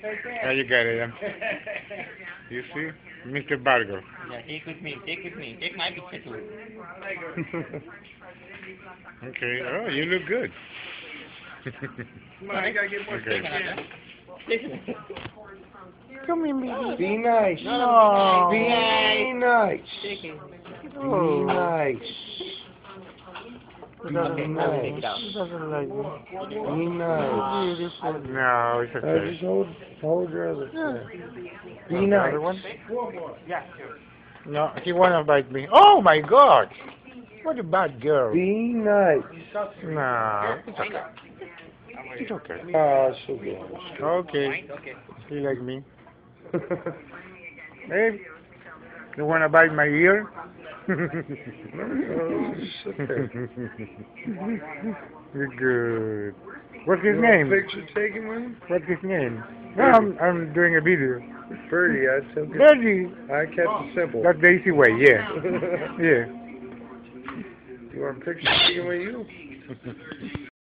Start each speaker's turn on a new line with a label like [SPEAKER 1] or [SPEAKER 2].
[SPEAKER 1] There you got it. You see? Mr. Barghav.
[SPEAKER 2] Yeah, take with me. Take with me. Take my picture too.
[SPEAKER 1] Okay. Oh, you look good.
[SPEAKER 2] Come on, I gotta get more
[SPEAKER 1] Okay.
[SPEAKER 2] Come here, baby.
[SPEAKER 3] Be nice.
[SPEAKER 2] No.
[SPEAKER 3] Be nice.
[SPEAKER 2] Shaking.
[SPEAKER 3] Be nice. Be
[SPEAKER 2] Okay, now we take
[SPEAKER 3] nice.
[SPEAKER 2] it out.
[SPEAKER 1] He doesn't like me.
[SPEAKER 3] Be nice.
[SPEAKER 1] Beautiful. No, it's okay.
[SPEAKER 3] Just hold your other hand. Be
[SPEAKER 1] The
[SPEAKER 3] nice.
[SPEAKER 1] other one?
[SPEAKER 2] Yeah, sure.
[SPEAKER 1] No, he wanna bite me. Oh my God! What a bad girl.
[SPEAKER 3] Be nice.
[SPEAKER 1] No, it's okay. It's okay.
[SPEAKER 3] Ah, so good.
[SPEAKER 1] Okay.
[SPEAKER 2] Okay.
[SPEAKER 1] You like me? Hey, you wanna bite my ear? You're good. What's his name?
[SPEAKER 3] Picture taken with him?
[SPEAKER 1] What's his name? No, I'm doing a video.
[SPEAKER 3] Birdie, I took it.
[SPEAKER 1] Birdie.
[SPEAKER 3] I kept it simple.
[SPEAKER 1] That's the easy way, yeah. Yeah.
[SPEAKER 3] You want a picture taken with you?